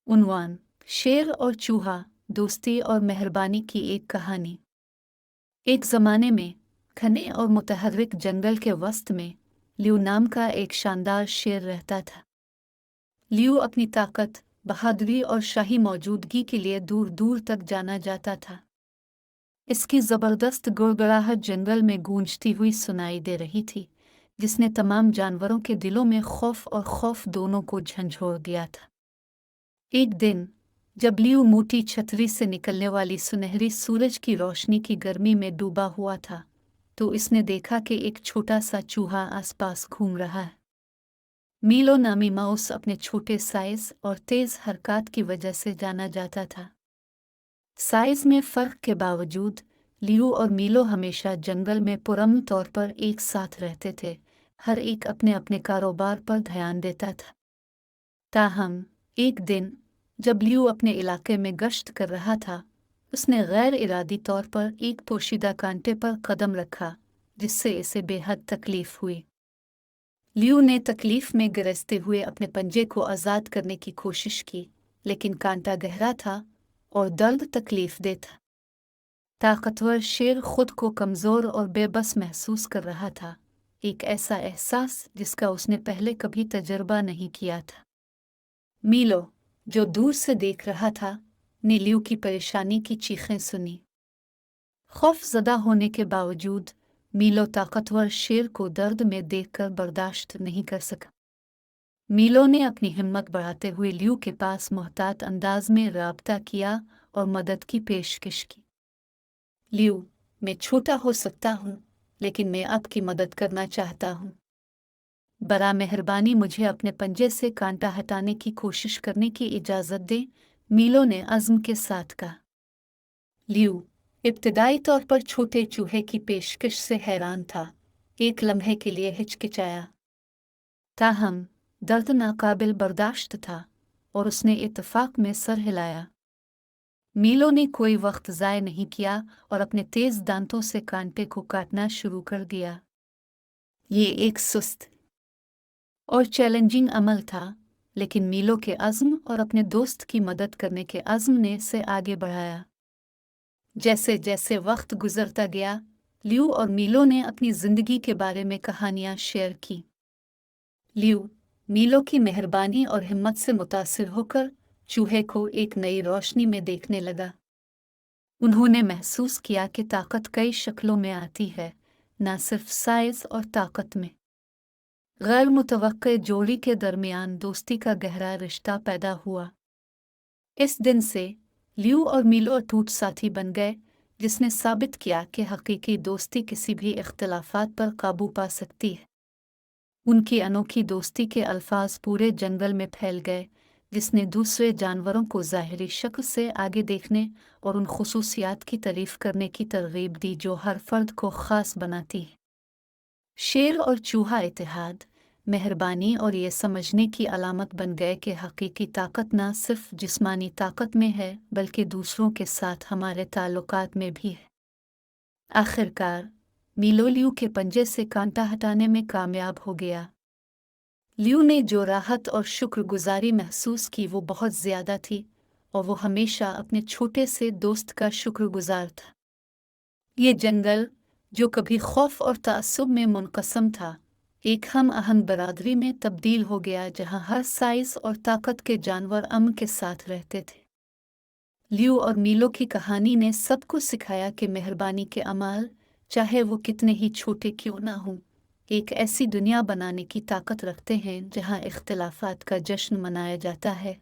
उन्वान शेर और चूहा, दोस्ती और मेहरबानी की एक कहानी। एक ज़माने में घने और मुतहर्रिक जंगल के वस्त में लियू नाम का एक शानदार शेर रहता था। लियू अपनी ताकत, बहादुरी और शाही मौजूदगी के लिए दूर दूर तक जाना जाता था। इसकी ज़बरदस्त गुड़गड़ाहट जंगल में गूंजती हुई सुनाई दे रही थी, जिसने तमाम जानवरों के दिलों में खौफ और खौफ दोनों को झंझोड़ दिया था। एक दिन जब लियू मोटी छतरी से निकलने वाली सुनहरी सूरज की रोशनी की गर्मी में डूबा हुआ था, तो इसने देखा कि एक छोटा सा चूहा आसपास घूम रहा है। मीलो नामी माउस अपने छोटे साइज और तेज हरकत की वजह से जाना जाता था। साइज में फर्क के बावजूद लियू और मीलो हमेशा जंगल में पुरअमन तौर पर एक साथ रहते थे। हर एक अपने अपने कारोबार पर ध्यान देता था। ताहम एक दिन जब लियू अपने इलाके में गश्त कर रहा था, उसने गैर इरादी तौर पर एक पोशीदा कांटे पर कदम रखा, जिससे इसे बेहद तकलीफ हुई। लियू ने तकलीफ में गिरजते हुए अपने पंजे को आज़ाद करने की कोशिश की, लेकिन कांटा गहरा था और दर्द तकलीफ दे था। ताकतवर शेर खुद को कमज़ोर और बेबस महसूस कर रहा था, एक ऐसा एहसास जिसका उसने पहले कभी तजर्बा नहीं किया था। मीलो, जो दूर से देख रहा था, ने लियू की परेशानी की चीखें सुनी। खौफज़दा होने के बावजूद मीलो ताकतवर शेर को दर्द में देखकर बर्दाश्त नहीं कर सका। मीलो ने अपनी हिम्मत बढ़ाते हुए लियू के पास मोहतात अंदाज में राब्ता किया और मदद की पेशकश की। लियू, मैं छोटा हो सकता हूँ, लेकिन मैं आपकी मदद करना चाहता हूँ। बरा मेहरबानी मुझे अपने पंजे से कांटा हटाने की कोशिश करने की इजाज़त दे, मीलो ने अज़्म के साथ कहा। लियू इब्तिदाई तौर पर छोटे चूहे की पेशकश से हैरान था, एक लम्हे के लिए हिचकिचाया। ताहम दर्द नाकाबिल बर्दाश्त था और उसने इत्तेफाक में सर हिलाया। मीलो ने कोई वक्त ज़ाय नहीं किया और अपने तेज़ दांतों से कांटे को काटना शुरू कर दिया। ये एक सुस्त और चैलेंजिंग अमल था, लेकिन मीलो के अज़्म और अपने दोस्त की मदद करने के अज़्म ने इसे आगे बढ़ाया। जैसे जैसे वक्त गुजरता गया, लियू और मीलो ने अपनी ज़िंदगी के बारे में कहानियाँ शेयर की। लियू मीलो की मेहरबानी और हिम्मत से मुतासिर होकर चूहे को एक नई रोशनी में देखने लगा। उन्होंने महसूस किया कि ताकत कई शक्लों में आती है, न सिर्फ साइज और ताकत में। गैर मुतवक्के जोड़ी के दरमियान दोस्ती का गहरा रिश्ता पैदा हुआ। इस दिन से लियू और मीलो अटूट साथी बन गए, जिसने साबित किया कि हकीकी दोस्ती किसी भी इख्तिलाफात पर काबू पा सकती है। उनकी अनोखी दोस्ती के अल्फाज पूरे जंगल में फैल गए, जिसने दूसरे जानवरों को ज़ाहिरी शक्ल से आगे देखने और उन खुसूसियात की तारीफ़ करने की तरगीब दी जो हर फर्द को ख़ास बनाती है। शेर और चूहा इत्तेहाद, मेहरबानी और ये समझने की अलामत बन गए कि हकीकी ताकत न सिर्फ जिस्मानी ताकत में है, बल्कि दूसरों के साथ हमारे ताल्लुकात में भी है। आखिरकार मीलो लियू के पंजे से कांटा हटाने में कामयाब हो गया। लियू ने जो राहत और शुक्रगुजारी महसूस की वो बहुत ज़्यादा थी, और वो हमेशा अपने छोटे से दोस्त का शुक्रगुजार था। ये जंगल, जो कभी खौफ और तअस्सुब में मुनक़सम था, एक हम आहंग बरादरी में तब्दील हो गया, जहाँ हर साइज़ और ताकत के जानवर अमन के साथ रहते थे। लियू और मीलो की कहानी ने सबको सिखाया कि मेहरबानी के अमाल, चाहे वो कितने ही छोटे क्यों ना हों, एक ऐसी दुनिया बनाने की ताकत रखते हैं जहाँ इख्तिलाफात का जश्न मनाया जाता है